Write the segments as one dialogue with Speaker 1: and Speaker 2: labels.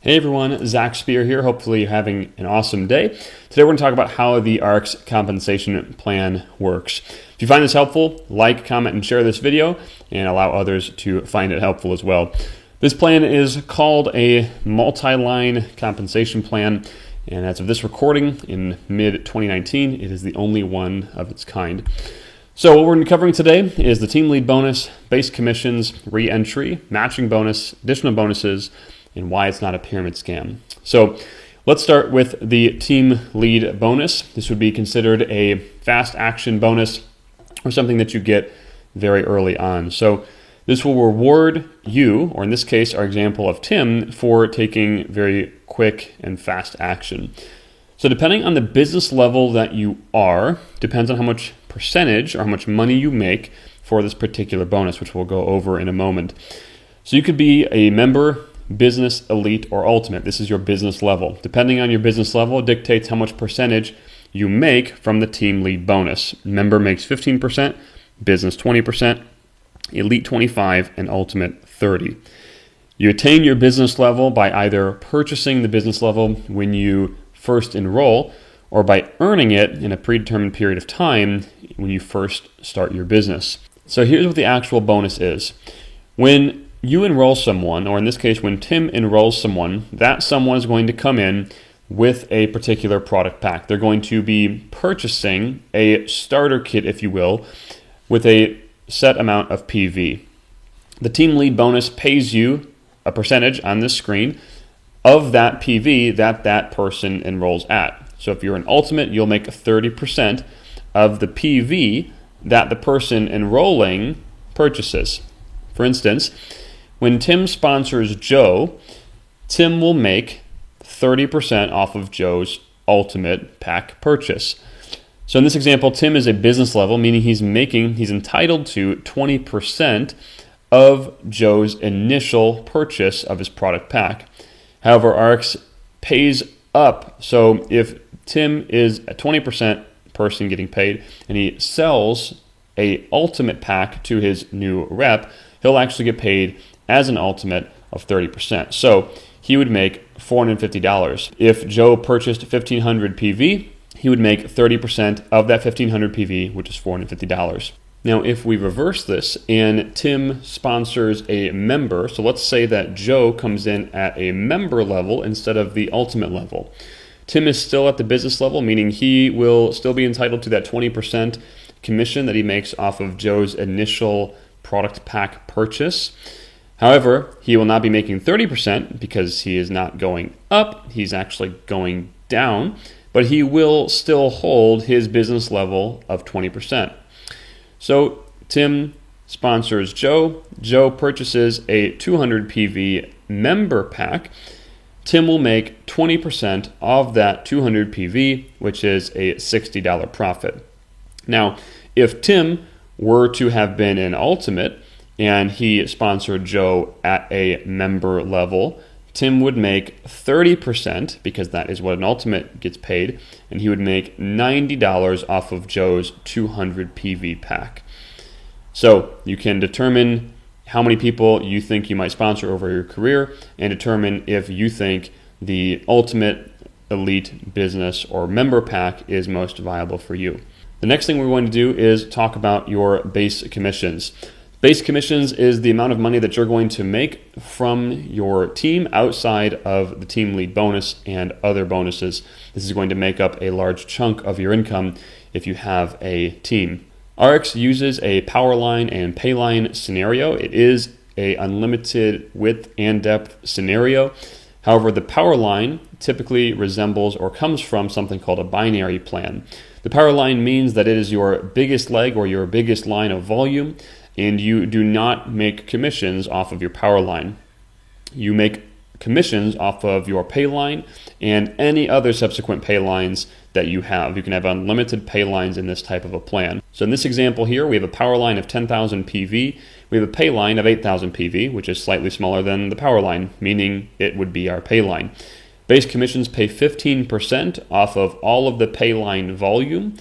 Speaker 1: Hey everyone, Zach Spear here. Hopefully you're having an awesome day. Today we're going to talk about how the ARIIX compensation plan works. If you find this helpful, like, comment, and share this video, and allow others to find it helpful as well. This plan is called a multi-line compensation plan, and as of this recording in mid-2019, it is the only one of its kind. So what we're going to be covering today is the team lead bonus, base commissions, re-entry, matching bonus, additional bonuses, and why it's not a pyramid scam. So let's start with the team lead bonus. This would be considered a fast action bonus or something that you get very early on. So this will reward you, or in this case, our example of Tim, for taking very quick and fast action. So depending on the business level that you are, depends on how much percentage or how much money you make for this particular bonus, which we'll go over in a moment. So you could be a member, business, elite, or ultimate. This is your business level. Depending on your business level, it dictates how much percentage you make from the team lead bonus. Member makes 15%, business 20%, elite 25%, and ultimate 30%. You attain your business level by either purchasing the business level when you first enroll or by earning it in a predetermined period of time when you first start your business. So here's what the actual bonus is. When you enroll someone, or in this case, when Tim enrolls someone, that someone is going to come in with a particular product pack. They're going to be purchasing a starter kit, if you will, with a set amount of PV. The team lead bonus pays you a percentage on this screen of that PV that person enrolls at. So if you're an ultimate, you'll make 30% of the PV that the person enrolling purchases. For instance, when Tim sponsors Joe, Tim will make 30% off of Joe's ultimate pack purchase. So in this example, Tim is a business level, meaning he's entitled to 20% of Joe's initial purchase of his product pack. However, ARIIX pays up. So if Tim is a 20% person getting paid and he sells a ultimate pack to his new rep, he'll actually get paid as an ultimate of 30%. So he would make $450. If Joe purchased 1,500 PV, he would make 30% of that 1,500 PV, which is $450. Now, if we reverse this and Tim sponsors a member, so let's say that Joe comes in at a member level instead of the ultimate level. Tim is still at the business level, meaning he will still be entitled to that 20% commission that he makes off of Joe's initial product pack purchase. However, he will not be making 30% because he is not going up, he's actually going down, but he will still hold his business level of 20%. So Tim sponsors Joe, Joe purchases a 200 PV member pack. Tim will make 20% of that 200 PV, which is a $60 profit. Now, if Tim were to have been an ultimate and he sponsored Joe at a member level, Tim would make 30% because that is what an ultimate gets paid, and he would make $90 off of Joe's 200 PV pack. So you can determine how many people you think you might sponsor over your career and determine if you think the ultimate, elite, business, or member pack is most viable for you. The next thing we're going to do is talk about your base commissions. Base commissions is the amount of money that you're going to make from your team outside of the team lead bonus and other bonuses. This is going to make up a large chunk of your income if you have a team. ARIIX uses a power line and pay line scenario. It is an unlimited width and depth scenario. However, the power line typically resembles or comes from something called a binary plan. The power line means that it is your biggest leg or your biggest line of volume, and you do not make commissions off of your power line. You make commissions off of your pay line and any other subsequent pay lines that you have. You can have unlimited pay lines in this type of a plan. So in this example here, we have a power line of 10,000 PV. We have a pay line of 8,000 PV, which is slightly smaller than the power line, meaning it would be our pay line. Base commissions pay 15% off of all of the pay line volume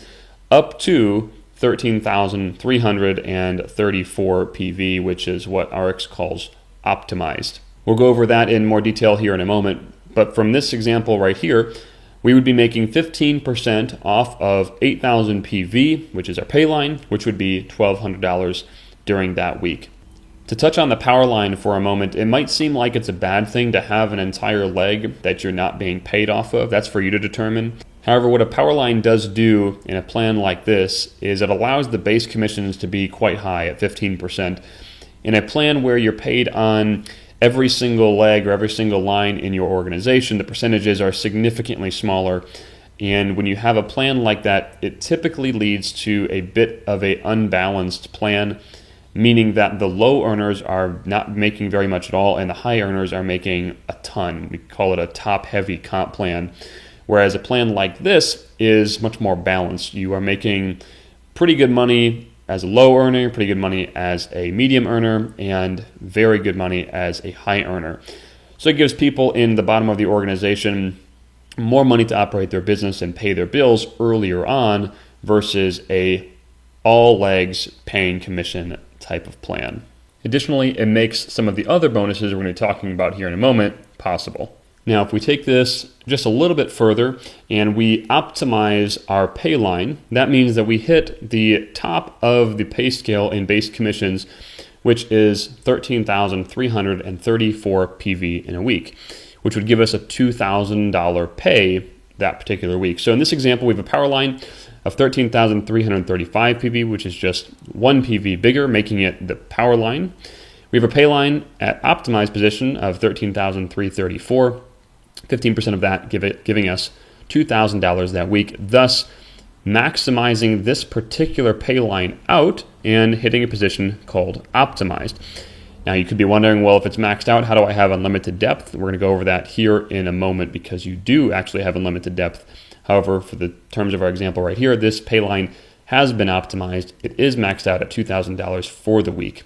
Speaker 1: up to 13,334 PV, which is what ARIIX calls optimized. We'll go over that in more detail here in a moment. But from this example right here, we would be making 15% off of 8,000 PV, which is our pay line, which would be $1,200 during that week. To touch on the power line for a moment, it might seem like it's a bad thing to have an entire leg that you're not being paid off of. That's for you to determine. However, what a power line does do in a plan like this is it allows the base commissions to be quite high at 15%. In a plan where you're paid on every single leg or every single line in your organization, the percentages are significantly smaller. And when you have a plan like that, it typically leads to a bit of an unbalanced plan, meaning that the low earners are not making very much at all and the high earners are making a ton. We call it a top-heavy comp plan, whereas a plan like this is much more balanced. You are making pretty good money as a low earner, pretty good money as a medium earner, and very good money as a high earner. So it gives people in the bottom of the organization more money to operate their business and pay their bills earlier on versus a all legs paying commission type of plan. Additionally, it makes some of the other bonuses we're going to be talking about here in a moment possible. Now, if we take this just a little bit further and we optimize our pay line, that means that we hit the top of the pay scale in base commissions, which is 13,334 PV in a week, which would give us a $2,000 pay that particular week. So in this example, we have a power line of 13,335 PV, which is just 1 PV bigger, making it the power line. We have a pay line at optimized position of 13,334, 15% of that giving us $2,000 that week, thus maximizing this particular pay line out and hitting a position called optimized. Now you could be wondering, well, if it's maxed out, how do I have unlimited depth? We're going to go over that here in a moment because you do actually have unlimited depth. However, for the terms of our example right here, this pay line has been optimized. It is maxed out at $2,000 for the week.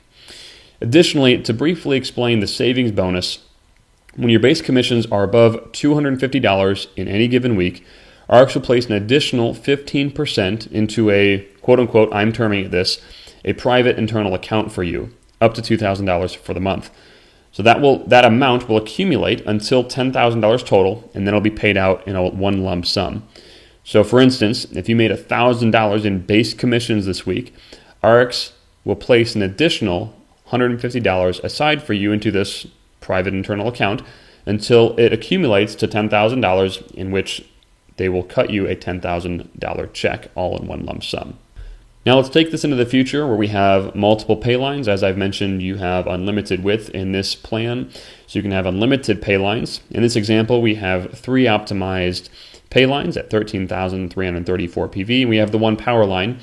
Speaker 1: Additionally, to briefly explain the savings bonus, when your base commissions are above $250 in any given week, ARIIX will place an additional 15% into a quote-unquote, I'm terming it this, a private internal account for you, up to $2,000 for the month. So that amount will accumulate until $10,000 total, and then it'll be paid out in a one lump sum. So for instance, if you made $1,000 in base commissions this week, ARIIX will place an additional $150 aside for you into this private internal account until it accumulates to $10,000, in which they will cut you a $10,000 check all in one lump sum. Now let's take this into the future where we have multiple pay lines. As I've mentioned, you have unlimited width in this plan, so you can have unlimited pay lines. In this example, we have 3 optimized pay lines at 13,334 PV, and we have the 1 power line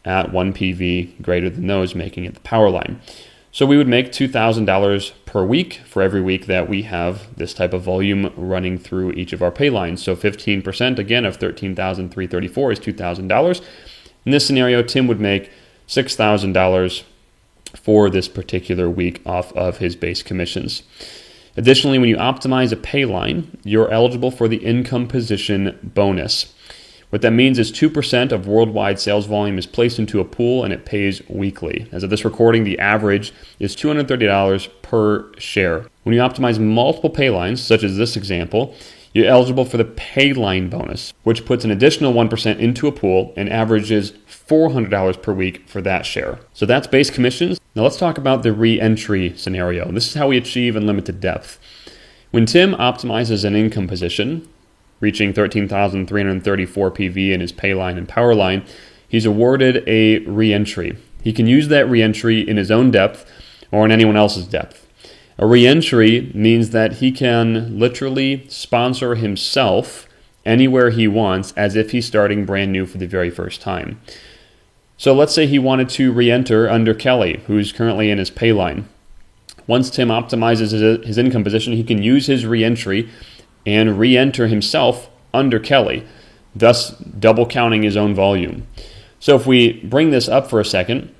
Speaker 1: at 1 PV greater than those, making it the power line. So we would make $2,000 per week for every week that we have this type of volume running through each of our pay lines. So 15% again of 13,334 is $2,000. In this scenario, Tim would make $6,000 for this particular week off of his base commissions. Additionally, when you optimize a pay line, you're eligible for the income position bonus. What that means is 2% of worldwide sales volume is placed into a pool and it pays weekly. As of this recording, the average is $230 per share. When you optimize multiple pay lines, such as this example, you're eligible for the pay line bonus, which puts an additional 1% into a pool and averages $400 per week for that share. So that's base commissions. Now let's talk about the re-entry scenario. This is how we achieve unlimited depth. When Tim optimizes an income position, reaching 13,334 PV in his pay line and power line, he's awarded a re-entry. He can use that re-entry in his own depth or in anyone else's depth. A re-entry means that he can literally sponsor himself anywhere he wants as if he's starting brand new for the very first time. So let's say he wanted to re-enter under Kelly, who's currently in his pay line. Once Tim optimizes his income position, he can use his re-entry and re-enter himself under Kelly, thus double counting his own volume. So if we bring this up for a second,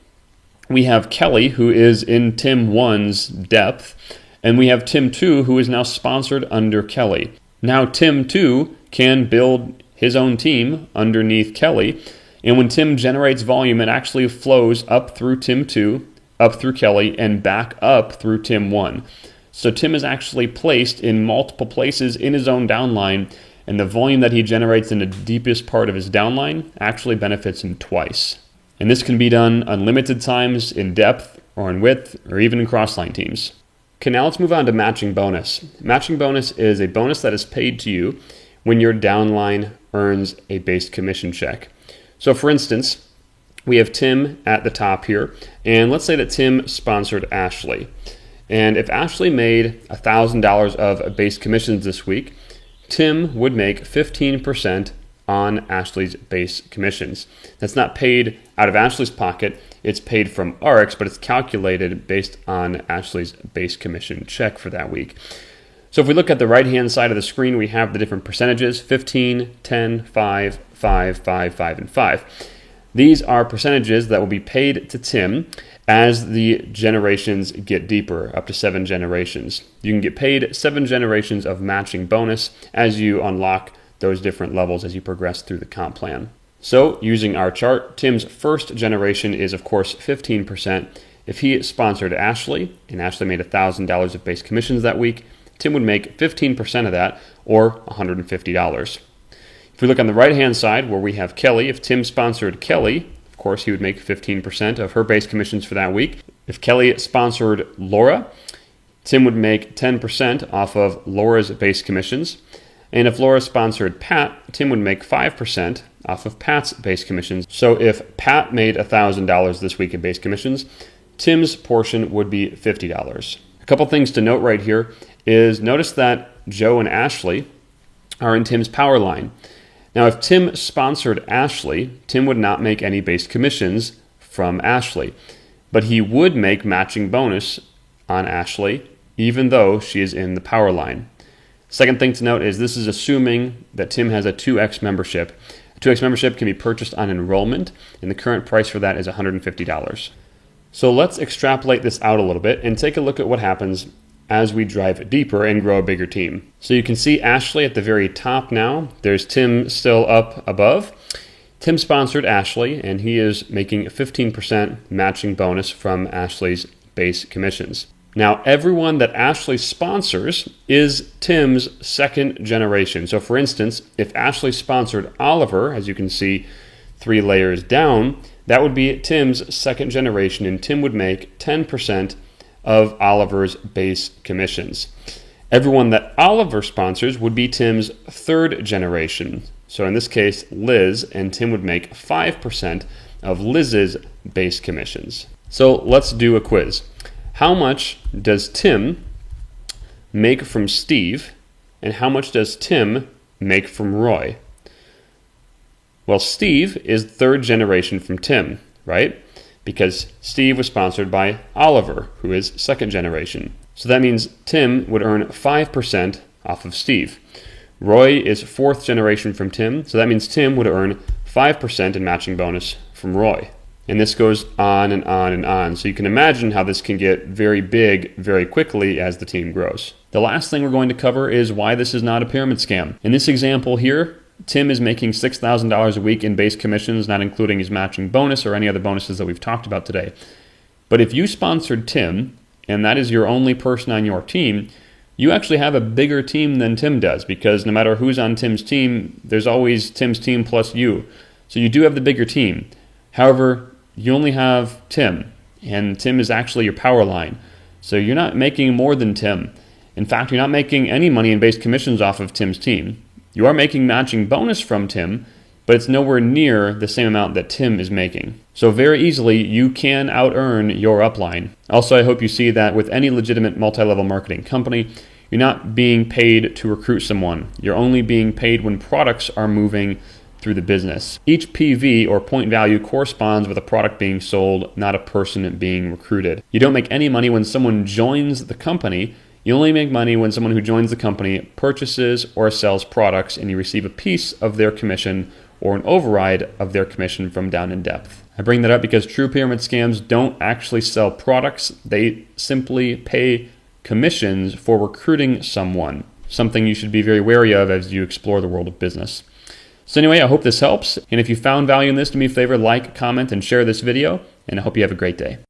Speaker 1: we have Kelly, who is in Tim 1's depth, and we have Tim 2, who is now sponsored under Kelly. Now Tim 2 can build his own team underneath Kelly, and when Tim generates volume, it actually flows up through Tim 2, up through Kelly, and back up through Tim 1. So Tim is actually placed in multiple places in his own downline, and the volume that he generates in the deepest part of his downline actually benefits him twice. And this can be done unlimited times in depth or in width or even in crossline teams. Okay, now let's move on to matching bonus. Matching bonus is a bonus that is paid to you when your downline earns a base commission check. So for instance, we have Tim at the top here, and let's say that Tim sponsored Ashley. And if Ashley made $1,000 of base commissions this week, Tim would make 15% on Ashley's base commissions. That's not paid out of Ashley's pocket, it's paid from ARIIX, but it's calculated based on Ashley's base commission check for that week. So if we look at the right-hand side of the screen, we have the different percentages: 15, 10, 5, 5, 5, 5, and 5. These are percentages that will be paid to Tim as the generations get deeper, up to 7 generations. You can get paid 7 generations of matching bonus as you unlock those different levels as you progress through the comp plan. So using our chart, Tim's first generation is of course 15%. If he sponsored Ashley and Ashley made $1,000 of base commissions that week, Tim would make 15% of that, or $150. If we look on the right-hand side where we have Kelly, if Tim sponsored Kelly, of course he would make 15% of her base commissions for that week. If Kelly sponsored Laura, Tim would make 10% off of Laura's base commissions. And if Laura sponsored Pat, Tim would make 5% off of Pat's base commissions. So if Pat made $1,000 this week in base commissions, Tim's portion would be $50. A couple things to note right here is notice that Joe and Ashley are in Tim's power line. Now, if Tim sponsored Ashley, Tim would not make any base commissions from Ashley, but he would make matching bonus on Ashley, even though she is in the power line. Second thing to note is this is assuming that Tim has a 2X membership. A 2X membership can be purchased on enrollment, and the current price for that is $150. So let's extrapolate this out a little bit and take a look at what happens as we drive deeper and grow a bigger team. So you can see Ashley at the very top now. There's Tim still up above. Tim sponsored Ashley, and he is making a 15% matching bonus from Ashley's base commissions. Now, everyone that Ashley sponsors is Tim's second generation. So for instance, if Ashley sponsored Oliver, as you can see 3 layers down, that would be Tim's second generation, and Tim would make 10% of Oliver's base commissions. Everyone that Oliver sponsors would be Tim's third generation. So in this case, Liz, and Tim would make 5% of Liz's base commissions. So let's do a quiz. How much does Tim make from Steve, and how much does Tim make from Roy? Well, Steve is third generation from Tim, right? Because Steve was sponsored by Oliver, who is second generation. So that means Tim would earn 5% off of Steve. Roy is fourth generation from Tim, so that means Tim would earn 5% in matching bonus from Roy. And this goes on and on and on. So you can imagine how this can get very big very quickly as the team grows. The last thing we're going to cover is why this is not a pyramid scam. In this example here, Tim is making $6,000 a week in base commissions, not including his matching bonus or any other bonuses that we've talked about today. But if you sponsored Tim, and that is your only person on your team, you actually have a bigger team than Tim does, because no matter who's on Tim's team, there's always Tim's team plus you. So you do have the bigger team. However, you only have Tim, and Tim is actually your power line. So you're not making more than Tim. In fact, you're not making any money in base commissions off of Tim's team. You are making matching bonus from Tim, but it's nowhere near the same amount that Tim is making. So very easily, you can out-earn your upline. Also, I hope you see that with any legitimate multi-level marketing company, you're not being paid to recruit someone. You're only being paid when products are moving through the business. Each PV, or point value, corresponds with a product being sold, not a person being recruited. You don't make any money when someone joins the company. You only make money when someone who joins the company purchases or sells products, and you receive a piece of their commission or an override of their commission from down in depth. I bring that up because true pyramid scams don't actually sell products. They simply pay commissions for recruiting someone, something you should be very wary of as you explore the world of business. So anyway, I hope this helps. And if you found value in this, do me a favor, like, comment, and share this video. And I hope you have a great day.